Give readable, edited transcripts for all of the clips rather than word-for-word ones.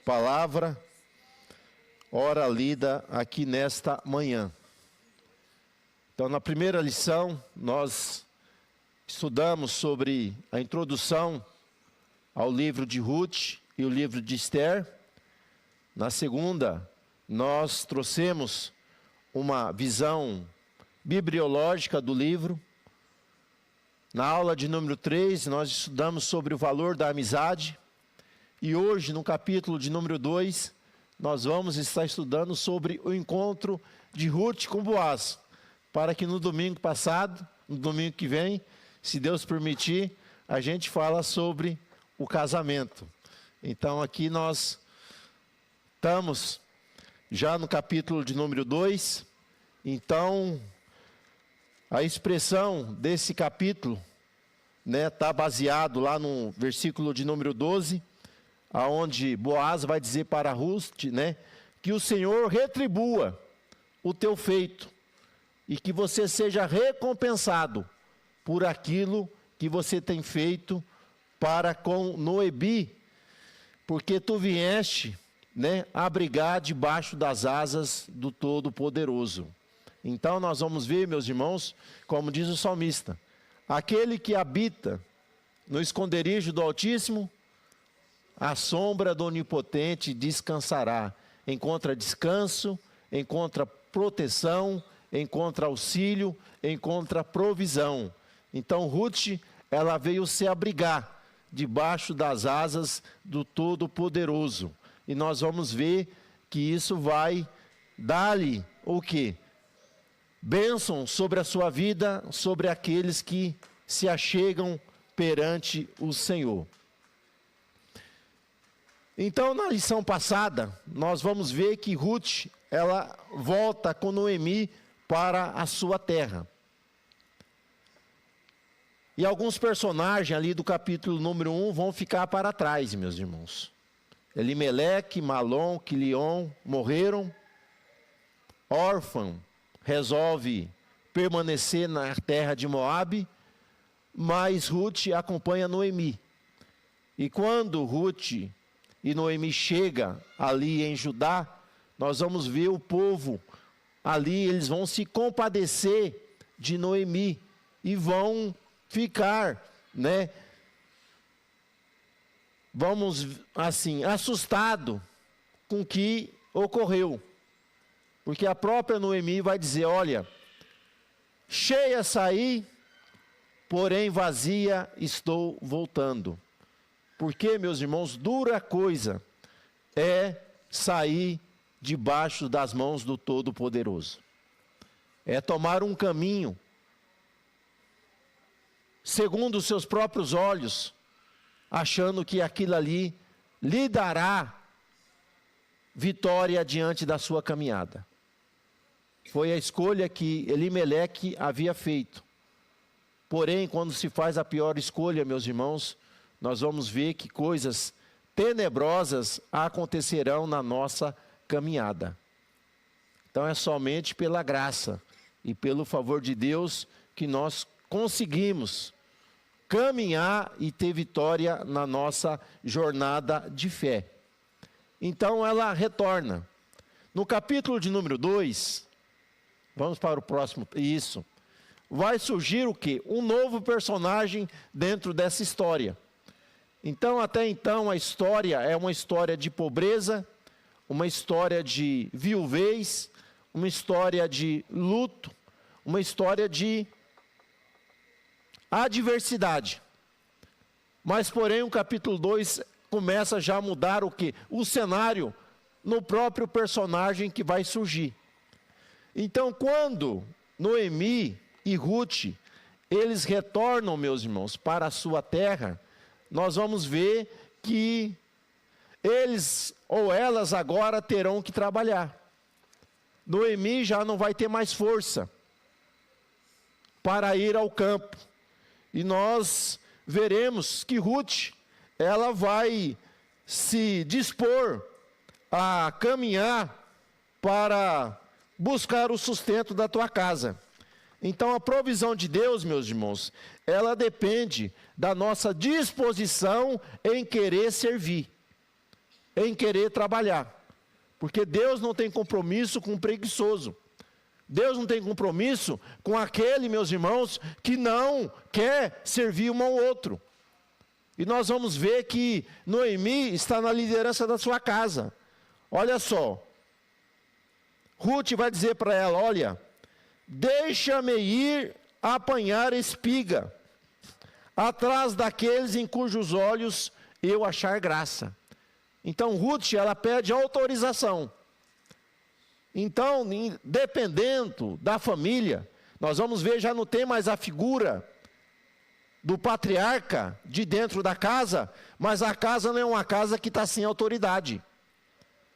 palavra, ora lida aqui nesta manhã. Então, na primeira lição, nós estudamos sobre a introdução ao livro de Ruth e o livro de Esther. Na segunda, nós trouxemos uma visão bibliológica do livro. Na aula de número 3, nós estudamos sobre o valor da amizade. E hoje, no capítulo de número 2, nós vamos estar estudando sobre o encontro de Ruth com Boaz, para que no domingo passado, no domingo que vem, se Deus permitir, a gente fala sobre o casamento. Então aqui nós estamos já no capítulo de número 2. Então, a expressão desse capítulo, está baseado lá no versículo de número 12, aonde Boaz vai dizer para Ruth, que o Senhor retribua o teu feito e que você seja recompensado por aquilo que você tem feito para com Noemi, porque tu vieste, abrigar debaixo das asas do Todo-Poderoso. Então nós vamos ver, meus irmãos, como diz o salmista, aquele que habita no esconderijo do Altíssimo, à sombra do Onipotente descansará. Encontra descanso, encontra proteção, encontra auxílio, encontra provisão. Então Ruth, ela veio se abrigar debaixo das asas do Todo-Poderoso. E nós vamos ver que isso vai dar-lhe o quê? Bênção sobre a sua vida, sobre aqueles que se achegam perante o Senhor. Então, na lição passada, nós vamos ver que Ruth, ela volta com Noemi para a sua terra. E alguns personagens ali do capítulo número 1 vão ficar para trás, meus irmãos. Elimeleque, Malom, Quilion morreram. Órfão resolve permanecer na terra de Moabe, mas Ruth acompanha Noemi. E quando Ruth e Noemi chega ali em Judá, nós vamos ver o povo ali, eles vão se compadecer de Noemi e vão ficar, vamos assim, assustado com o que ocorreu. Porque a própria Noemi vai dizer, olha, cheia saí, porém vazia estou voltando. Porque, meus irmãos, dura coisa é sair debaixo das mãos do Todo-Poderoso. É tomar um caminho segundo os seus próprios olhos, achando que aquilo ali lhe dará vitória diante da sua caminhada. Foi a escolha que Elimeleque havia feito. Porém, quando se faz a pior escolha, meus irmãos, nós vamos ver que coisas tenebrosas acontecerão na nossa caminhada. Então é somente pela graça e pelo favor de Deus que nós conseguimos caminhar e ter vitória na nossa jornada de fé. Então ela retorna. No capítulo de número 2, vamos para o próximo, isso. Vai surgir o quê? Um novo personagem dentro dessa história. Então, até então, a história é uma história de pobreza, uma história de viuvez, uma história de luto, uma história de adversidade. Mas, porém, o capítulo 2 começa já a mudar o quê? O cenário no próprio personagem que vai surgir. Então, quando Noemi e Ruth, eles retornam, meus irmãos, para a sua terra, nós vamos ver que eles ou elas agora terão que trabalhar. Noemi já não vai ter mais força para ir ao campo. E nós veremos que Ruth, ela vai se dispor a caminhar para buscar o sustento da tua casa. Então a provisão de Deus, meus irmãos, ela depende da nossa disposição em querer servir, em querer trabalhar. Porque Deus não tem compromisso com o preguiçoso. Deus não tem compromisso com aquele, meus irmãos, que não quer servir um ao outro. E nós vamos ver que Noemi está na liderança da sua casa. Olha só. Ruth vai dizer para ela, olha, deixa-me ir apanhar espiga, atrás daqueles em cujos olhos eu achar graça. Então Ruth, ela pede autorização. Então, dependendo da família, nós vamos ver, já não tem mais a figura do patriarca de dentro da casa, mas a casa não é uma casa que está sem autoridade.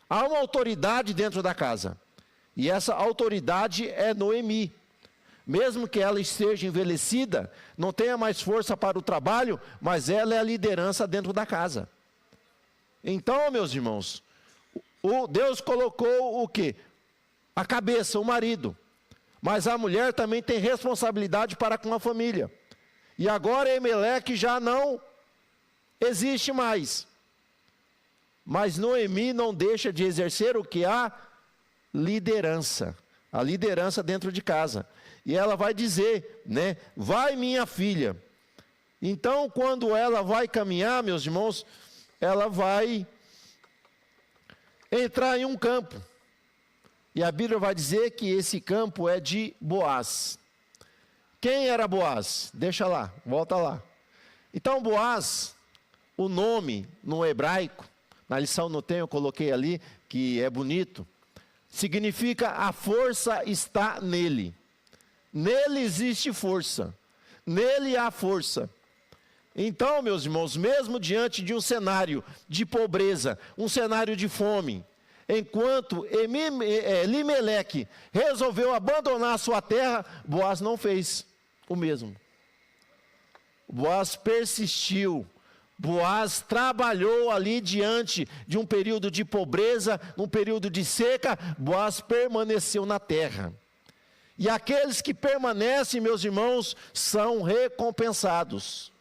Há uma autoridade dentro da casa, e essa autoridade é Noemi. Mesmo que ela esteja envelhecida, não tenha mais força para o trabalho, mas ela é a liderança dentro da casa. Então, meus irmãos, Deus colocou o quê? A cabeça, o marido. Mas a mulher também tem responsabilidade para com a família. E agora Elimeleque já não existe mais. Mas Noemi não deixa de exercer o que? A liderança. A liderança dentro de casa. E ela vai dizer, né? Vai, minha filha. Então, quando ela vai caminhar, meus irmãos, ela vai entrar em um campo. E a Bíblia vai dizer que esse campo é de Boaz. Quem era Boaz? Deixa lá, volta lá. Então Boaz, o nome no hebraico, na lição não tem, eu coloquei ali, que é bonito, significa a força está nele. Nele existe força. Nele há força. Então, meus irmãos, mesmo diante de um cenário de pobreza, um cenário de fome, enquanto Elimeleque resolveu abandonar a sua terra, Boaz não fez o mesmo. Boaz persistiu. Boaz trabalhou ali diante de um período de pobreza, num período de seca, Boaz permaneceu na terra. E aqueles que permanecem, meus irmãos, são recompensados.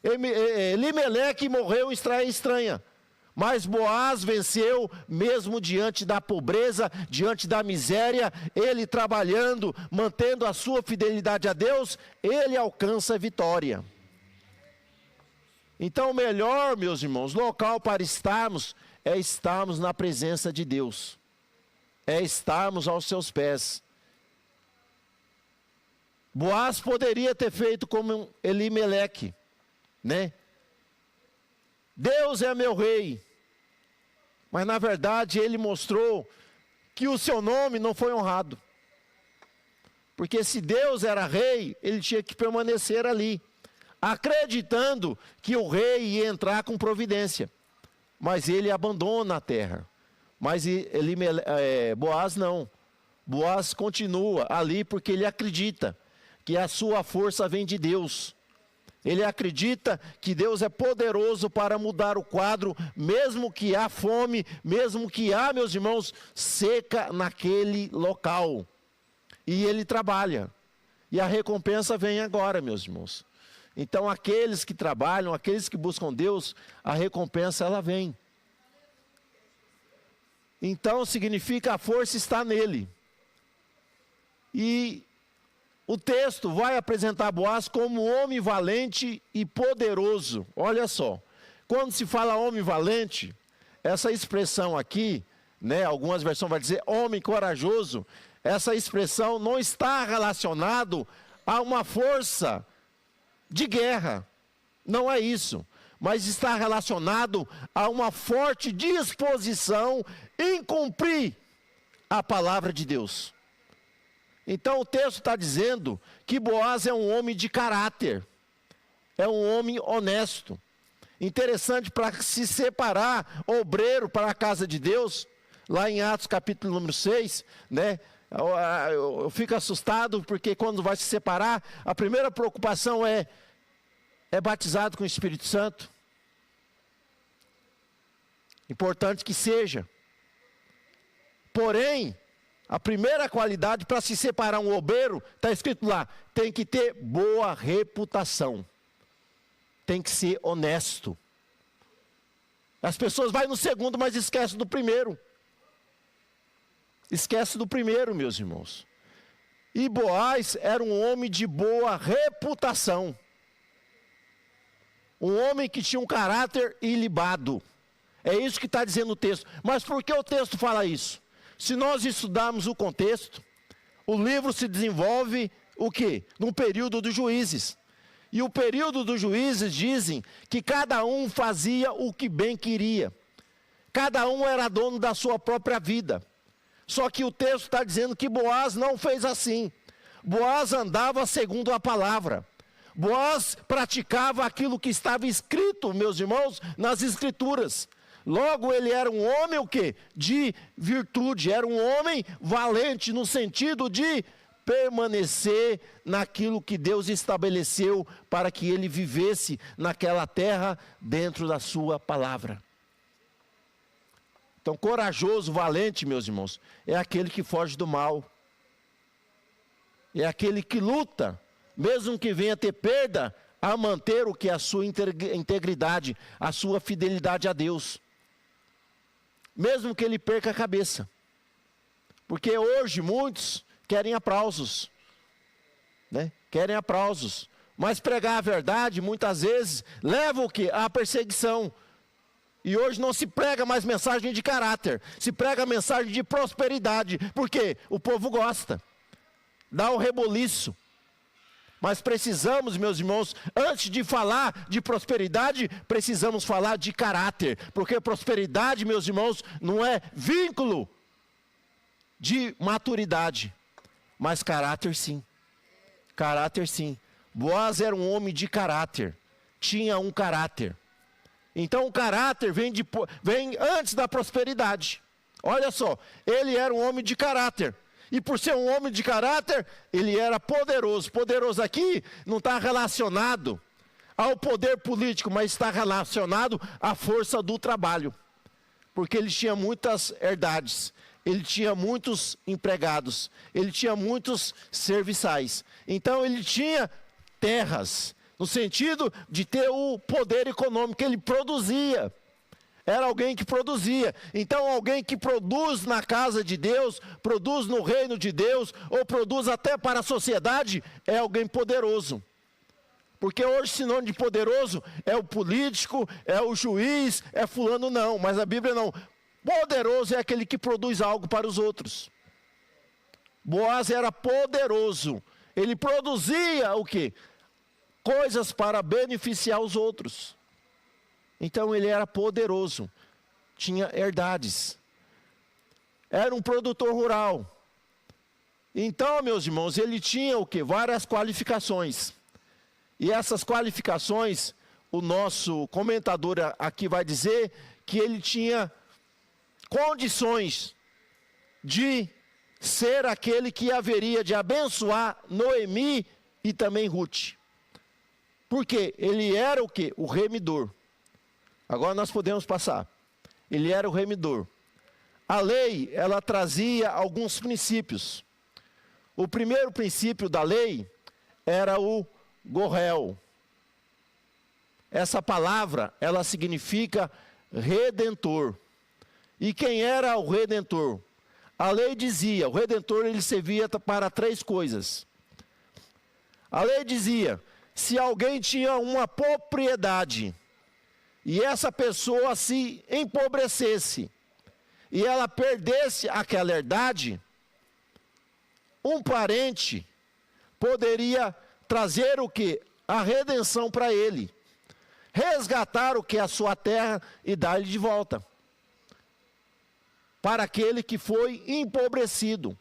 Elimeleque morreu em estrada estranha, mas Boaz venceu mesmo diante da pobreza, diante da miséria, ele trabalhando, mantendo a sua fidelidade a Deus, ele alcança a vitória. Então o melhor, meus irmãos, local para estarmos, é estarmos na presença de Deus, é estarmos aos seus pés. Boaz poderia ter feito como Elimeleque, né? Deus é meu rei. Mas na verdade ele mostrou que o seu nome não foi honrado. Porque se Deus era rei, ele tinha que permanecer ali, acreditando que o rei ia entrar com providência. Mas ele abandona a terra. Mas Boaz não. Boaz continua ali porque ele acredita que a sua força vem de Deus. Ele acredita que Deus é poderoso para mudar o quadro, mesmo que há fome, mesmo que há, meus irmãos, seca naquele local. E ele trabalha. E a recompensa vem agora, meus irmãos. Então aqueles que trabalham, aqueles que buscam Deus, a recompensa ela vem. Então significa a força está nele. E o texto vai apresentar Boaz como homem valente e poderoso. Olha só, quando se fala homem valente, essa expressão aqui, né, algumas versões vão dizer homem corajoso, essa expressão não está relacionado a uma força de guerra, não é isso, mas está relacionado a uma forte disposição em cumprir a palavra de Deus. Então o texto está dizendo que Boaz é um homem de caráter, é um homem honesto. Interessante, para se separar obreiro para a casa de Deus, lá em Atos capítulo número 6, né? Eu fico assustado porque quando vai se separar, a primeira preocupação é batizado com o Espírito Santo? Importante que seja. Porém, a primeira qualidade para se separar um obreiro, está escrito lá, tem que ter boa reputação. Tem que ser honesto. As pessoas vão no segundo, mas esquecem do primeiro. Esquece do primeiro, meus irmãos. E Boaz era um homem de boa reputação. Um homem que tinha um caráter ilibado. É isso que está dizendo o texto. Mas por que o texto fala isso? Se nós estudarmos o contexto, o livro se desenvolve o quê? Num período dos juízes. E o período dos juízes dizem que cada um fazia o que bem queria. Cada um era dono da sua própria vida. Só que o texto está dizendo que Boaz não fez assim. Boaz andava segundo a palavra. Boaz praticava aquilo que estava escrito, meus irmãos, nas escrituras. Logo, ele era um homem o quê? De virtude. Era um homem valente no sentido de permanecer naquilo que Deus estabeleceu para que ele vivesse naquela terra dentro da sua palavra. Então, corajoso, valente, meus irmãos, é aquele que foge do mal. É aquele que luta, mesmo que venha ter perda, a manter o que é a sua integridade, a sua fidelidade a Deus. Mesmo que ele perca a cabeça. Porque hoje muitos querem aplausos, né? Querem aplausos. Mas pregar a verdade, muitas vezes, leva o quê? À perseguição. E hoje não se prega mais mensagem de caráter, se prega mensagem de prosperidade, porque o povo gosta, dá o reboliço. Mas precisamos, meus irmãos, antes de falar de prosperidade, precisamos falar de caráter, porque prosperidade, meus irmãos, não é vínculo de maturidade, mas caráter sim. Caráter sim. Boaz era um homem de caráter, tinha um caráter. Então o caráter vem antes da prosperidade. Olha só, ele era um homem de caráter. E por ser um homem de caráter, ele era poderoso. Poderoso aqui não está relacionado ao poder político, mas está relacionado à força do trabalho. Porque ele tinha muitas herdades, ele tinha muitos empregados, ele tinha muitos serviçais. Então ele tinha terras, no sentido de ter o poder econômico, ele produzia. Era alguém que produzia. Então alguém que produz na casa de Deus, produz no reino de Deus, ou produz até para a sociedade, é alguém poderoso. Porque hoje sinônimo de poderoso é o político, é o juiz, é fulano não, mas a Bíblia não. Poderoso é aquele que produz algo para os outros. Boaz era poderoso. Ele produzia o quê? Coisas para beneficiar os outros. Então ele era poderoso, tinha herdades, era um produtor rural. Então, meus irmãos, ele tinha o quê? Várias qualificações. E essas qualificações, o nosso comentador aqui vai dizer que ele tinha condições de ser aquele que haveria de abençoar Noemi e também Ruth. Porque ele era o quê? O remidor. Agora nós podemos passar. Ele era o remidor. A lei, ela trazia alguns princípios. O primeiro princípio da lei era o gorrel. Essa palavra, ela significa redentor. E quem era o redentor? A lei dizia, o redentor ele servia para três coisas. A lei dizia, se alguém tinha uma propriedade e essa pessoa se empobrecesse e ela perdesse aquela herdade, um parente poderia trazer o quê? A redenção para ele. Resgatar o que é a sua terra e dar-lhe de volta. Para aquele que foi empobrecido.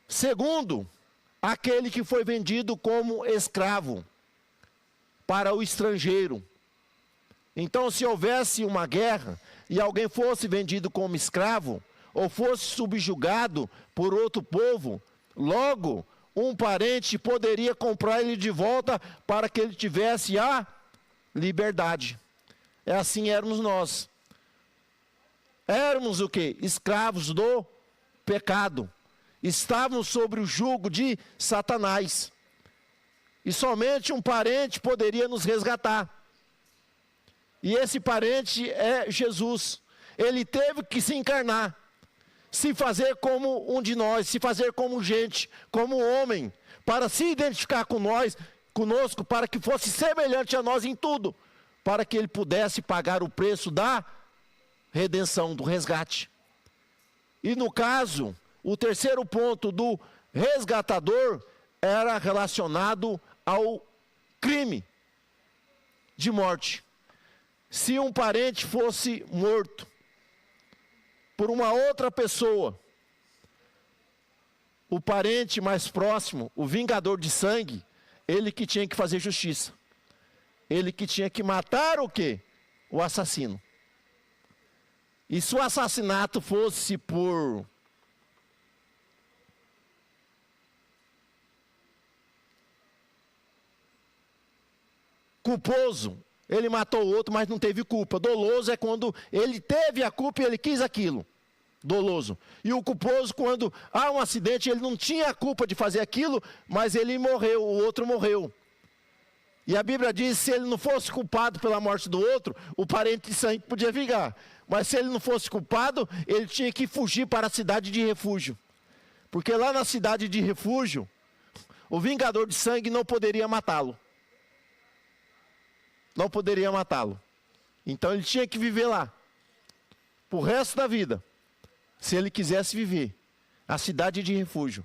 Segundo, aquele que foi vendido como escravo para o estrangeiro. Então, se houvesse uma guerra e alguém fosse vendido como escravo, ou fosse subjugado por outro povo, logo um parente poderia comprar ele de volta para que ele tivesse a liberdade. É assim éramos nós. Éramos o quê? Escravos do pecado. Estávamos sobre o jugo de Satanás. E somente um parente poderia nos resgatar. E esse parente é Jesus. Ele teve que se encarnar, se fazer como um de nós, se fazer como gente, como homem, para se identificar com nós, conosco, para que fosse semelhante a nós em tudo, para que ele pudesse pagar o preço da redenção, do resgate. E no caso, o terceiro ponto do resgatador era relacionado ao crime de morte. Se um parente fosse morto por uma outra pessoa, o parente mais próximo, o vingador de sangue, ele que tinha que fazer justiça. Ele que tinha que matar o quê? O assassino. E se o assassinato fosse por culposo, ele matou o outro, mas não teve culpa. Doloso é quando ele teve a culpa e ele quis aquilo. Doloso. E o culposo, quando há um acidente, ele não tinha a culpa de fazer aquilo, mas ele morreu, o outro morreu. E a Bíblia diz, se ele não fosse culpado pela morte do outro, o parente de sangue podia vingar. Mas se ele não fosse culpado, ele tinha que fugir para a cidade de refúgio. Porque lá na cidade de refúgio, o vingador de sangue não poderia matá-lo. Não poderia matá-lo. Então ele tinha que viver lá, pro resto da vida, se ele quisesse viver. A cidade de refúgio.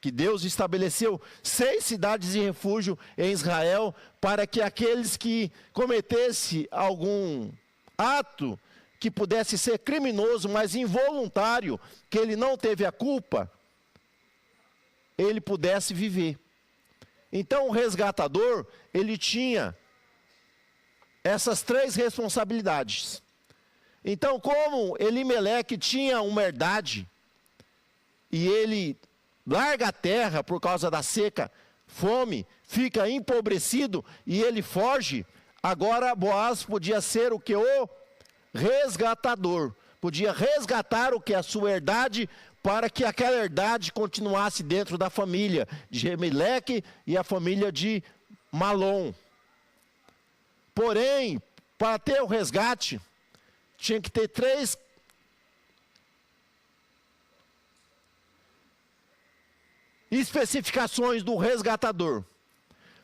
Que Deus estabeleceu 6 cidades de refúgio em Israel, para que aqueles que cometessem algum ato que pudesse ser criminoso, mas involuntário, que ele não teve a culpa, ele pudesse viver. Então o resgatador, ele tinha essas 3 responsabilidades. Então, como Elimeleque tinha uma herdade, e ele larga a terra por causa da seca, fome, fica empobrecido, e ele foge, agora Boaz podia ser o que? O resgatador. Podia resgatar o que? A sua herdade, para que aquela herdade continuasse dentro da família de Elimeleque e a família de Malom. Porém, para ter o resgate, tinha que ter 3 especificações do resgatador.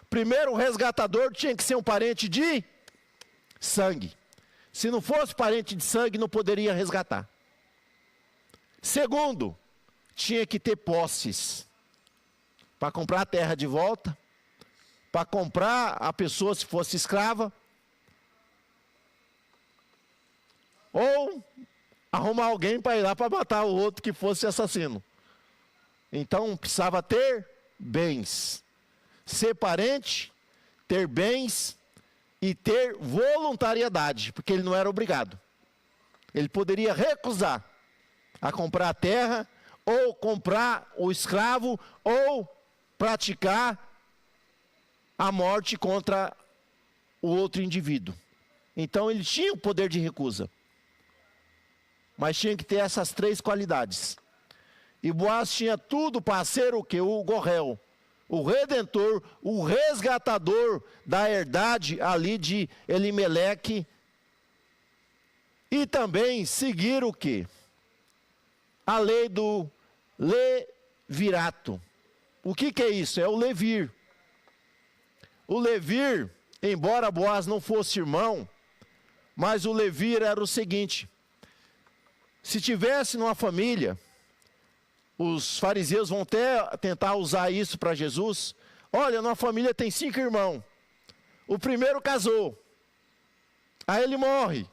Primeiro, o resgatador tinha que ser um parente de sangue. Se não fosse parente de sangue, não poderia resgatar. Segundo, tinha que ter posses. Para comprar a terra de volta, para comprar a pessoa se fosse escrava, ou arrumar alguém para ir lá para matar o outro que fosse assassino. Então precisava ter bens, ser parente, ter bens e ter voluntariedade, porque ele não era obrigado. Ele poderia recusar a comprar a terra, ou comprar o escravo, ou praticar a morte contra o outro indivíduo. Então ele tinha o poder de recusa, mas tinha que ter essas 3 qualidades. E Boaz tinha tudo para ser o que? O Gorrel, o redentor, o resgatador da herdade ali de Elimeleque. E também seguir o que? A lei do levirato. O que é isso? É o levir. O levir, embora Boaz não fosse irmão, mas o levir era o seguinte: se tivesse numa família, os fariseus vão tentar usar isso para Jesus. Olha, numa família tem 5 irmãos. O primeiro casou, aí ele morre.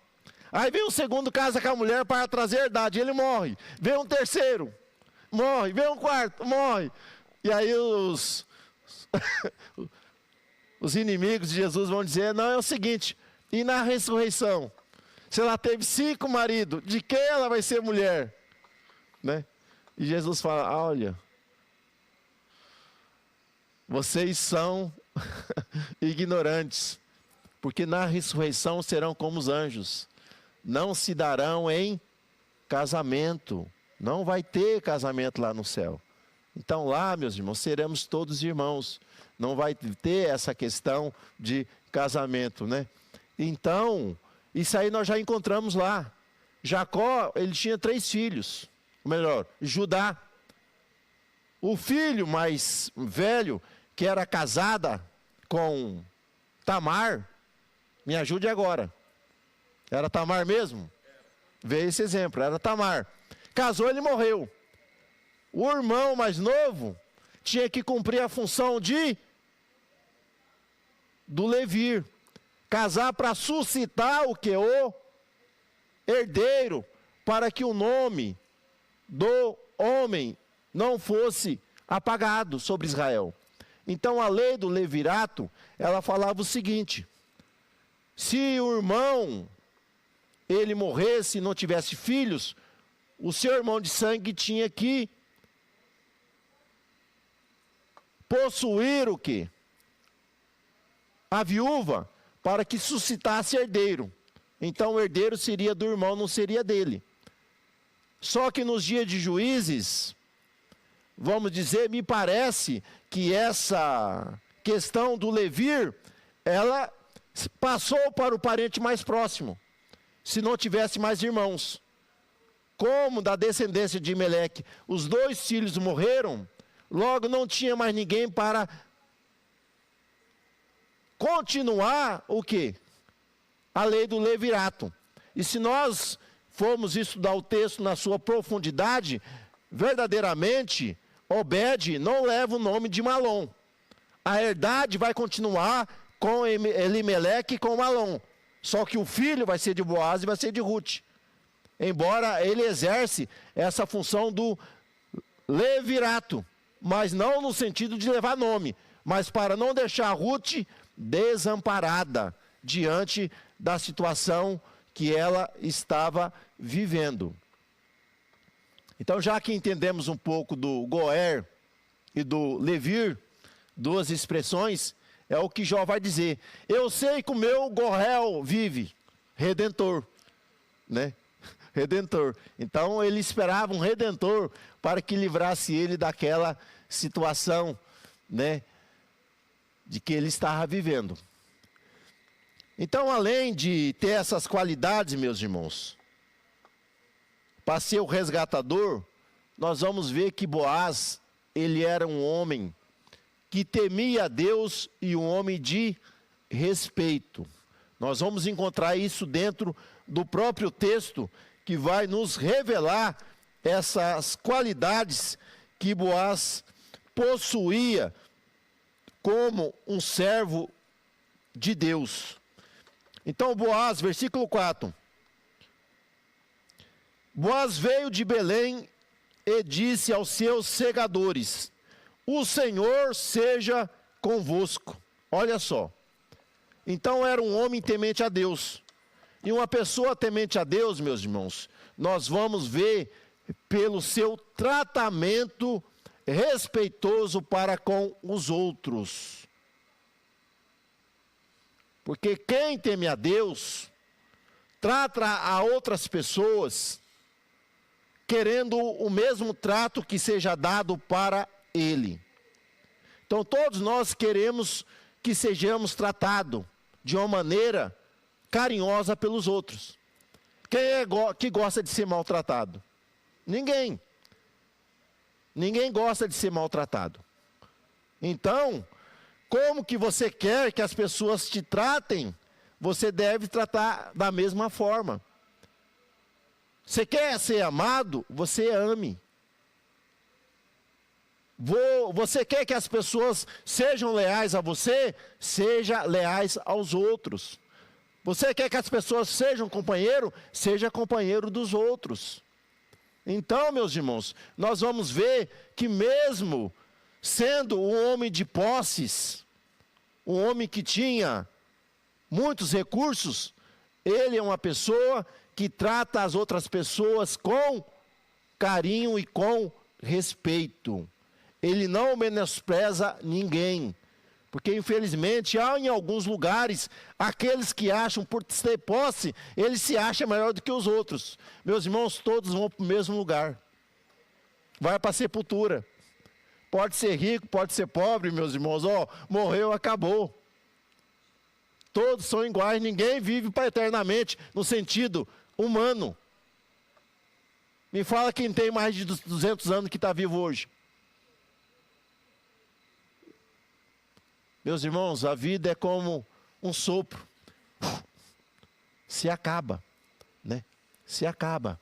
Aí vem o segundo, casa com a mulher para trazer herdade, ele morre. Vem um terceiro, morre. Vem um quarto, morre. E aí os inimigos de Jesus vão dizer, não, é o seguinte, e na ressurreição? Se ela teve 5 maridos, de quem ela vai ser mulher? Né? E Jesus fala, olha, vocês são ignorantes, porque na ressurreição serão como os anjos, não se darão em casamento, não vai ter casamento lá no céu. Então lá, meus irmãos, seremos todos irmãos, não vai ter essa questão de casamento, né? Então, Isso aí nós já encontramos lá. Jacó, ele tinha 3 filhos. Ou melhor, Judá. O filho mais velho, que era casada com Tamar, me ajude agora. Era Tamar mesmo? Veio esse exemplo, era Tamar. Casou, ele morreu. O irmão mais novo tinha que cumprir a função do levir. Casar para suscitar o que? O herdeiro, para que o nome do homem não fosse apagado sobre Israel. Então a lei do levirato, ela falava o seguinte: se o irmão, ele morresse e não tivesse filhos, o seu irmão de sangue tinha que possuir o quê? A viúva, para que suscitasse herdeiro. Então o herdeiro seria do irmão, não seria dele. Só que nos dias de Juízes, vamos dizer, me parece que essa questão do levir, ela passou para o parente mais próximo, se não tivesse mais irmãos. Como da descendência de Meleque, os 2 filhos morreram, logo não tinha mais ninguém para continuar o quê? A lei do levirato. E se nós formos estudar o texto na sua profundidade, verdadeiramente, Obed não leva o nome de Malom. A herdade vai continuar com Elimeleque e com Malom. Só que o filho vai ser de Boaz e vai ser de Ruth. Embora ele exerce essa função do levirato, mas não no sentido de levar nome, mas para não deixar Ruth desamparada diante da situação que ela estava vivendo. Então, já que entendemos um pouco do Goer e do Levir, 2 expressões, é o que Jó vai dizer: eu sei que o meu Goel vive, redentor, né? Redentor. Então ele esperava um redentor para que livrasse ele daquela situação, né, de que ele estava vivendo. Então, além de ter essas qualidades, meus irmãos, para ser o resgatador, nós vamos ver que Boaz, ele era um homem que temia a Deus e um homem de respeito. Nós vamos encontrar isso dentro do próprio texto, que vai nos revelar essas qualidades que Boaz possuía como um servo de Deus. Então, Boaz, versículo 4. Boaz veio de Belém e disse aos seus segadores: o Senhor seja convosco. Olha só. Então era um homem temente a Deus. E uma pessoa temente a Deus, meus irmãos, nós vamos ver pelo seu tratamento respeitoso para com os outros. Porque quem teme a Deus, trata a outras pessoas querendo o mesmo trato que seja dado para ele. Então todos nós queremos que sejamos tratados de uma maneira carinhosa pelos outros. Quem é que gosta de ser maltratado? Ninguém. Ninguém gosta de ser maltratado. Então, como que você quer que as pessoas te tratem, você deve tratar da mesma forma. Você quer ser amado? Você ame. Você quer que as pessoas sejam leais a você? Seja leais aos outros. Você quer que as pessoas sejam companheiro? Seja companheiro dos outros. Então, meus irmãos, nós vamos ver que mesmo sendo um homem de posses, um homem que tinha muitos recursos, ele é uma pessoa que trata as outras pessoas com carinho e com respeito. Ele não menospreza ninguém. Porque, infelizmente, há em alguns lugares, aqueles que acham por ter posse, ele se acha melhor do que os outros. Meus irmãos, todos vão para o mesmo lugar. Vai para a sepultura. Pode ser rico, pode ser pobre, meus irmãos. Morreu, acabou. Todos são iguais, ninguém vive para eternamente, no sentido humano. Me fala quem tem mais de 200 anos que está vivo hoje. Meus irmãos, a vida é como um sopro. Se acaba, né? Se acaba.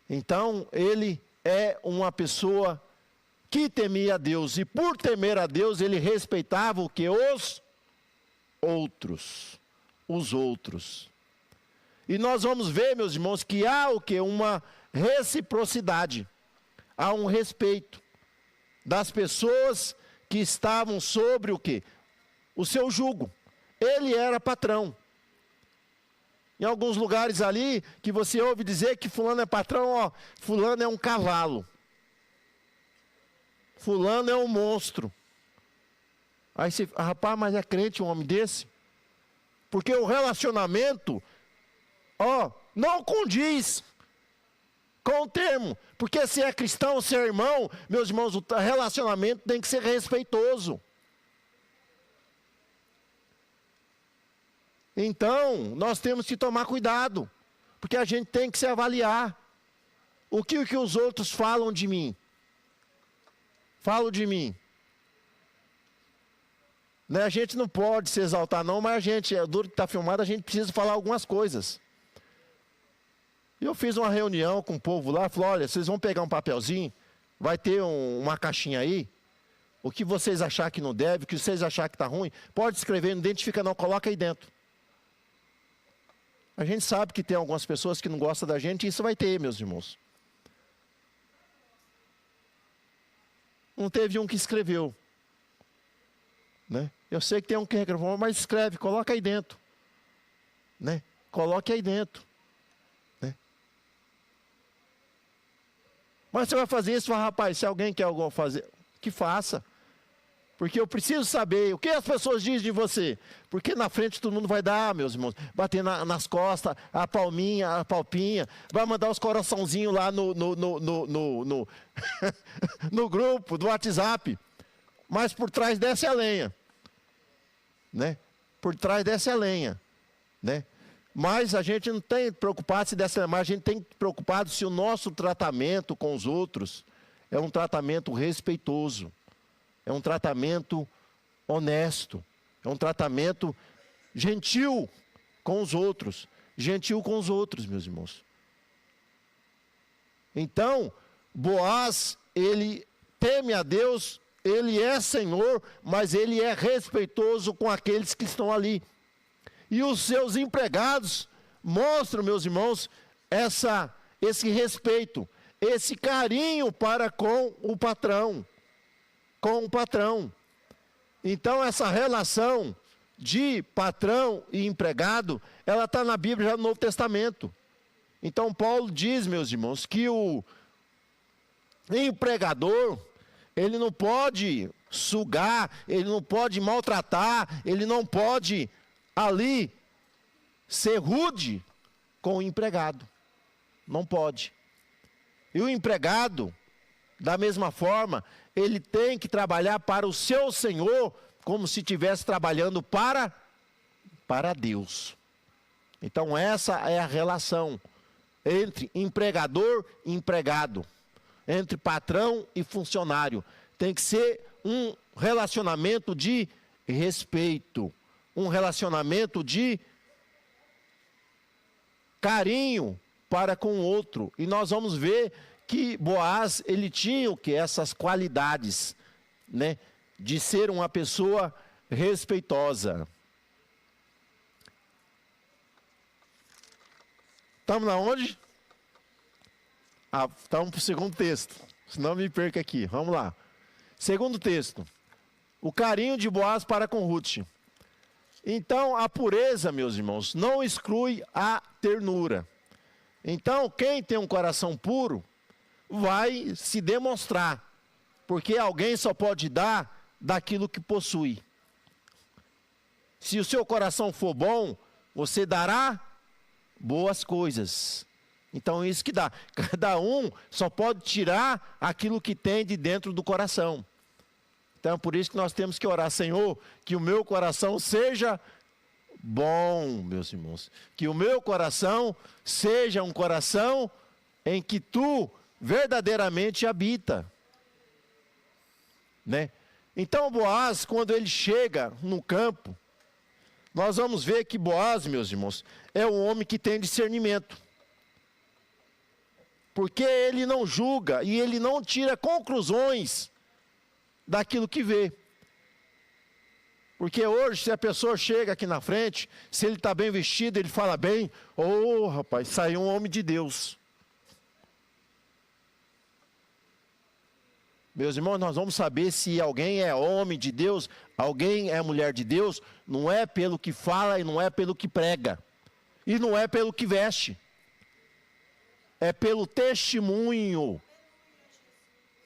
Então, ele é uma pessoa que temia a Deus. E por temer a Deus, ele respeitava o que? Os outros. Os outros. E nós vamos ver, meus irmãos, que há o que? Uma reciprocidade. Há um respeito das pessoas que estavam sobre o que? O seu jugo. Ele era patrão. Em alguns lugares ali, que você ouve dizer que fulano é patrão, ó, fulano é um cavalo. Fulano é um monstro. Aí você, rapaz, mas é crente um homem desse? Porque o relacionamento, ó, não condiz com o termo. Porque se é cristão, se é irmão, meus irmãos, o relacionamento tem que ser respeitoso. Então, nós temos que tomar cuidado, porque a gente tem que se avaliar. O que os outros falam de mim? Falam de mim. Né? A gente não pode se exaltar não, mas a gente, duro que está filmado, a gente precisa falar algumas coisas. Eu fiz uma reunião com o povo lá, falei, olha, vocês vão pegar um papelzinho, vai ter uma caixinha aí, o que vocês achar que não deve, o que vocês achar que está ruim, pode escrever, não identifica não, coloca aí dentro. A gente sabe que tem algumas pessoas que não gostam da gente, e isso vai ter, meus irmãos. Não teve um que escreveu. Né? Eu sei que tem um que reclamou, mas escreve, coloca aí dentro. Né? Coloque aí dentro. Né? Mas você vai fazer isso, rapaz, se alguém quer algo fazer, que faça. Porque eu preciso saber o que as pessoas dizem de você. Porque na frente todo mundo vai dar, meus irmãos, bater nas costas, a palminha, a palpinha, vai mandar os coraçãozinhos lá no grupo do WhatsApp. Mas por trás desce a lenha. Né? Por trás desce a lenha. Né? Mas a gente não tem preocupado se dessa, mas a gente tem preocupado se o nosso tratamento com os outros é um tratamento respeitoso. É um tratamento honesto, é um tratamento gentil com os outros. Gentil com os outros, meus irmãos. Então, Boaz, ele teme a Deus, ele é Senhor, mas ele é respeitoso com aqueles que estão ali. E os seus empregados mostram, meus irmãos, esse respeito, esse carinho para com o patrão. Com o patrão. Então essa relação de patrão e empregado, ela está na Bíblia já no Novo Testamento. Então Paulo diz, meus irmãos, que o empregador, ele não pode sugar, ele não pode maltratar, ele não pode ali ser rude com o empregado. Não pode. E o empregado, da mesma forma, ele tem que trabalhar para o seu Senhor, como se estivesse trabalhando para Deus. Então essa é a relação entre empregador e empregado, entre patrão e funcionário. Tem que ser um relacionamento de respeito, um relacionamento de carinho para com o outro. E nós vamos ver que Boaz, ele tinha o que? Essas qualidades, né? De ser uma pessoa respeitosa. Estamos na onde? Estamos para o segundo texto, senão me perca aqui. Vamos lá. Segundo texto. O carinho de Boaz para com Ruth. Então, a pureza, meus irmãos, não exclui a ternura. Então, quem tem um coração puro, vai se demonstrar, porque alguém só pode dar daquilo que possui. Se o seu coração for bom, você dará boas coisas. Então isso que dá. Cada um só pode tirar aquilo que tem de dentro do coração. Então, por isso que nós temos que orar, Senhor, que o meu coração seja bom, meus irmãos. Que o meu coração seja um coração em que tu verdadeiramente habita. Né? Então, Boaz, quando ele chega no campo, nós vamos ver que Boaz, meus irmãos, é um homem que tem discernimento. Porque ele não julga e ele não tira conclusões daquilo que vê. Porque hoje, se a pessoa chega aqui na frente, se ele está bem vestido, ele fala bem, ô rapaz, saiu um homem de Deus. Meus irmãos, nós vamos saber se alguém é homem de Deus, alguém é mulher de Deus, não é pelo que fala e não é pelo que prega. E não é pelo que veste. É pelo testemunho.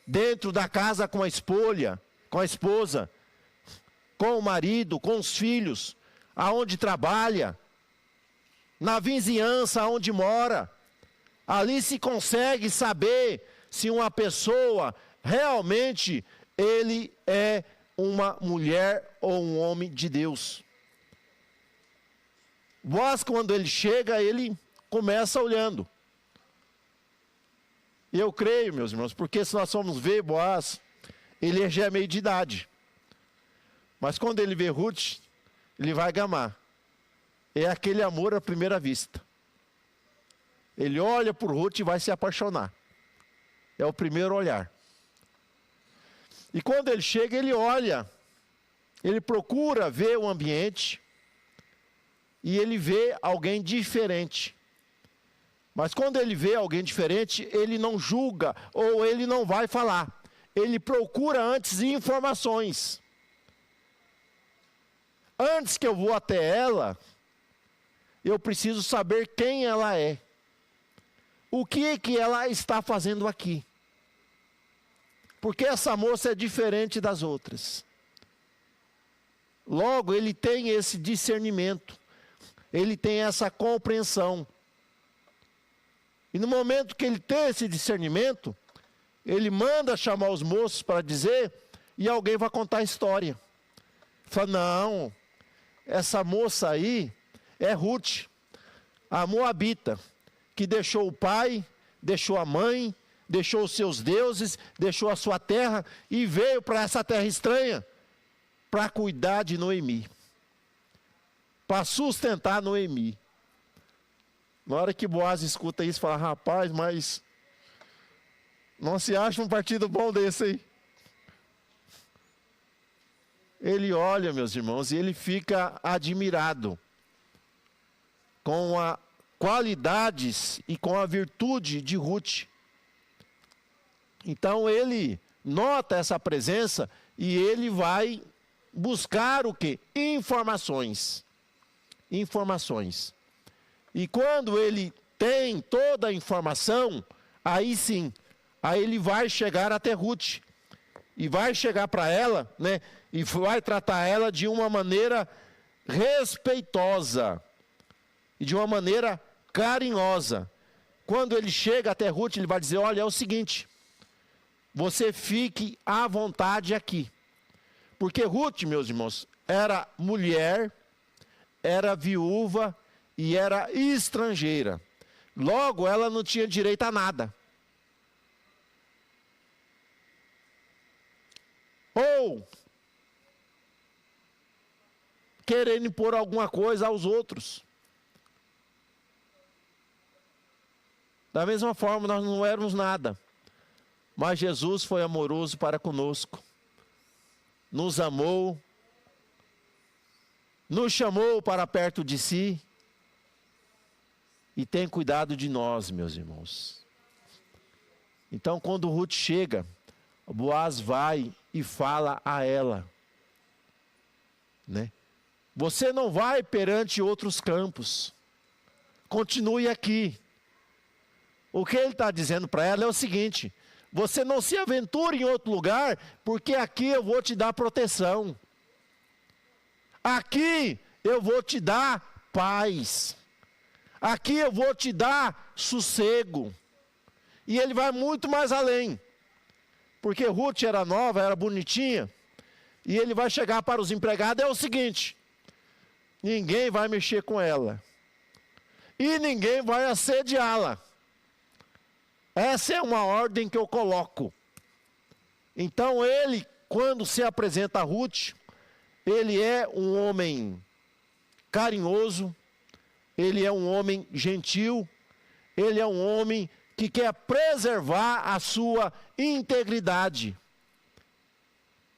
Dentro da casa com a esposa, com o marido, com os filhos, aonde trabalha, na vizinhança aonde mora. Ali se consegue saber se uma pessoa realmente ele é uma mulher ou um homem de Deus. Boaz, quando ele chega, ele começa olhando. E eu creio, meus irmãos, porque se nós formos ver Boaz, ele já é meio de idade. Mas quando ele vê Ruth, ele vai gamar. É aquele amor à primeira vista. Ele olha por Ruth e vai se apaixonar. É o primeiro olhar. E quando ele chega, ele olha, ele procura ver o ambiente e ele vê alguém diferente. Mas quando ele vê alguém diferente, ele não julga ou ele não vai falar. Ele procura antes informações. Antes que eu vou até ela, eu preciso saber quem ela é. O que ela está fazendo aqui. Porque essa moça é diferente das outras. Logo, ele tem esse discernimento. Ele tem essa compreensão. E no momento que ele tem esse discernimento, ele manda chamar os moços para dizer, e alguém vai contar a história. Fala, não, essa moça aí é Ruth, a moabita, que deixou o pai, deixou a mãe, deixou os seus deuses, deixou a sua terra e veio para essa terra estranha para cuidar de Noemi, para sustentar Noemi. Na hora que Boaz escuta isso, fala, rapaz, mas não se acha um partido bom desse aí? Ele olha, meus irmãos, e ele fica admirado com as qualidades e com a virtude de Ruth. Então ele nota essa presença e ele vai buscar o quê? Informações. Informações. E quando ele tem toda a informação, aí sim, aí ele vai chegar até Ruth. E vai chegar para ela, né? E vai tratar ela de uma maneira respeitosa. E de uma maneira carinhosa. Quando ele chega até Ruth, ele vai dizer, olha, é o seguinte, você fique à vontade aqui. Porque Ruth, meus irmãos, era mulher, era viúva e era estrangeira. Logo, ela não tinha direito a nada. Ou querendo impor alguma coisa aos outros. Da mesma forma, nós não éramos nada. Mas Jesus foi amoroso para conosco. Nos amou. Nos chamou para perto de si. E tem cuidado de nós, meus irmãos. Então, quando Ruth chega, Boaz vai e fala a ela, né? Você não vai perante outros campos. Continue aqui. O que ele está dizendo para ela é o seguinte, você não se aventure em outro lugar, porque aqui eu vou te dar proteção. Aqui eu vou te dar paz. Aqui eu vou te dar sossego. E ele vai muito mais além. Porque Ruth era nova, era bonitinha. E ele vai chegar para os empregados, é o seguinte: ninguém vai mexer com ela. E ninguém vai assediá-la. Essa é uma ordem que eu coloco. Então ele, quando se apresenta a Ruth, ele é um homem carinhoso, ele é um homem gentil, ele é um homem que quer preservar a sua integridade.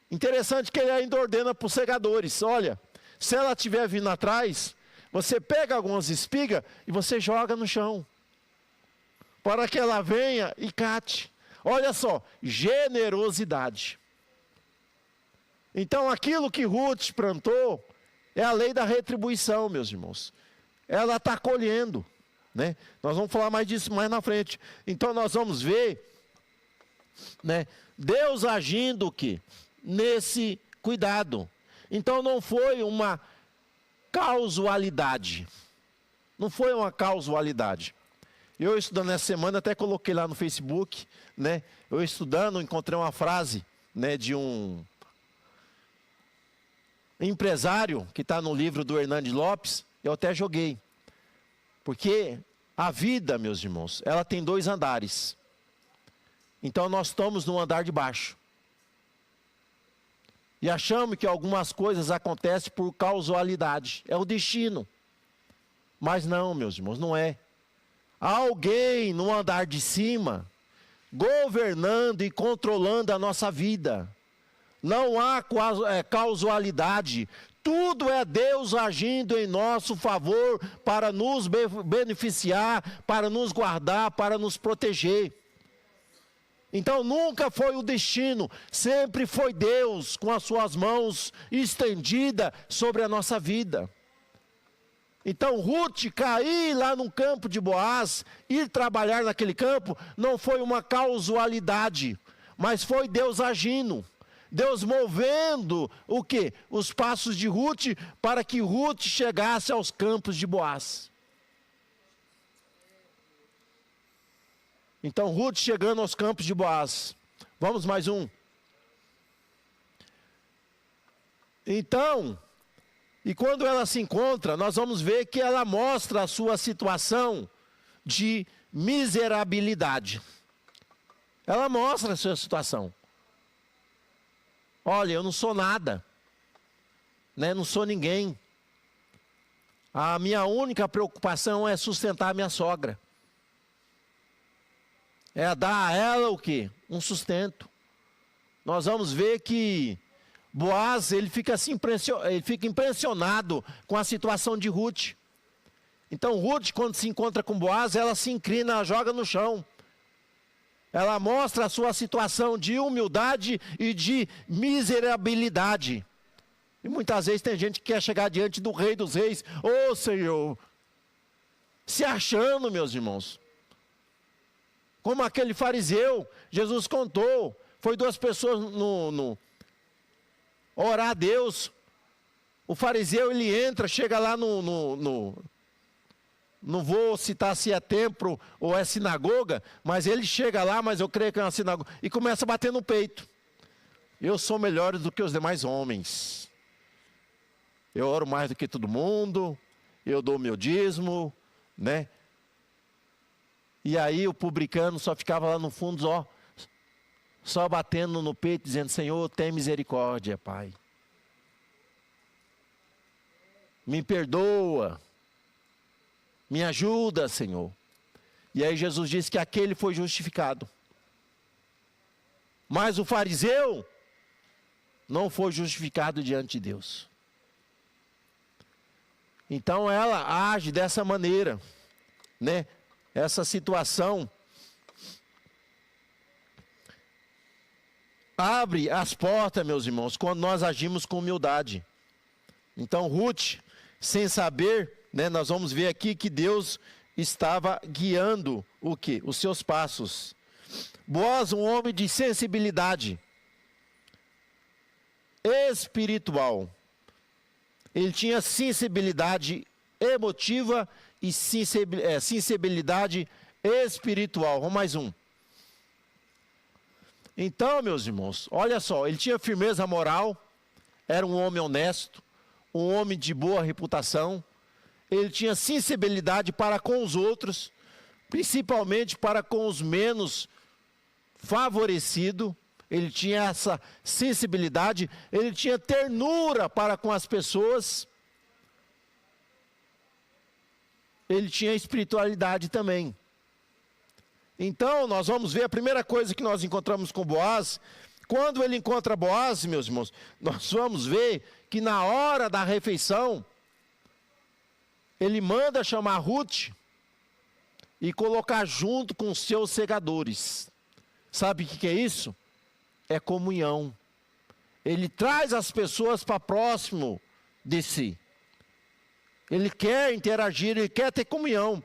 Interessante que ele ainda ordena para os segadores: olha, se ela estiver vindo atrás, você pega algumas espigas e você joga no chão, para que ela venha e cate. Olha só, generosidade. Então aquilo que Ruth plantou é a lei da retribuição, meus irmãos. Ela está colhendo, né? Nós vamos falar mais disso mais na frente. Então nós vamos ver, né, Deus agindo o quê? Nesse cuidado. Então não foi uma causalidade. Não foi uma causalidade. Eu estudando essa semana, até coloquei lá no Facebook, né? Eu estudando, encontrei uma frase, né, de um empresário que está no livro do Hernandes Lopes. Eu até joguei. Porque a vida, meus irmãos, ela tem 2 andares. Então nós estamos no andar de baixo. E achamos que algumas coisas acontecem por causalidade. É o destino. Mas não, meus irmãos, não é. Há alguém no andar de cima, governando e controlando a nossa vida. Não há causalidade. Tudo é Deus agindo em nosso favor para nos beneficiar, para nos guardar, para nos proteger. Então nunca foi o destino, sempre foi Deus com as suas mãos estendidas sobre a nossa vida. Então Ruth cair lá no campo de Boaz, ir trabalhar naquele campo, não foi uma causalidade, mas foi Deus agindo. Deus movendo o quê? Os passos de Ruth, para que Ruth chegasse aos campos de Boaz. Então Ruth chegando aos campos de Boaz. Vamos mais um. Então, e quando ela se encontra, nós vamos ver que ela mostra a sua situação de miserabilidade. Ela mostra a sua situação. Olha, eu não sou nada, né? Não sou ninguém. A minha única preocupação é sustentar a minha sogra. É dar a ela o quê? Um sustento. Nós vamos ver que Boaz, ele fica impressionado com a situação de Ruth. Então Ruth, quando se encontra com Boaz, ela se inclina, ela joga no chão. Ela mostra a sua situação de humildade e de miserabilidade. E muitas vezes tem gente que quer chegar diante do Rei dos Reis. Ô Senhor, se achando, meus irmãos. Como aquele fariseu, Jesus contou. Foi 2 pessoas orar a Deus. O fariseu, ele entra, chega lá não vou citar se é templo ou é sinagoga, mas ele chega lá, mas eu creio que é uma sinagoga, e começa a bater no peito. Eu sou melhor do que os demais homens. Eu oro mais do que todo mundo, eu dou meu dízimo, né? E aí o publicano só ficava lá no fundo, só batendo no peito, dizendo: Senhor, tem misericórdia, Pai. Me perdoa. Me ajuda, Senhor. E aí Jesus disse que aquele foi justificado. Mas o fariseu não foi justificado diante de Deus. Então ela age dessa maneira, né? Essa situação abre as portas, meus irmãos, quando nós agimos com humildade. Então Ruth, sem saber, né, nós vamos ver aqui que Deus estava guiando o quê? Os seus passos. Boaz, um homem de sensibilidade espiritual. Ele tinha sensibilidade emotiva e sensibilidade espiritual. Vamos mais um. Então, meus irmãos, olha só, ele tinha firmeza moral, era um homem honesto, um homem de boa reputação. Ele tinha sensibilidade para com os outros, principalmente para com os menos favorecidos. Ele tinha essa sensibilidade, ele tinha ternura para com as pessoas. Ele tinha espiritualidade também. Então, nós vamos ver a primeira coisa que nós encontramos com Boaz. Quando ele encontra Boaz, meus irmãos, nós vamos ver que na hora da refeição, ele manda chamar Ruth e colocar junto com os seus segadores. Sabe o que é isso? É comunhão. Ele traz as pessoas para próximo de si. Ele quer interagir, ele quer ter comunhão.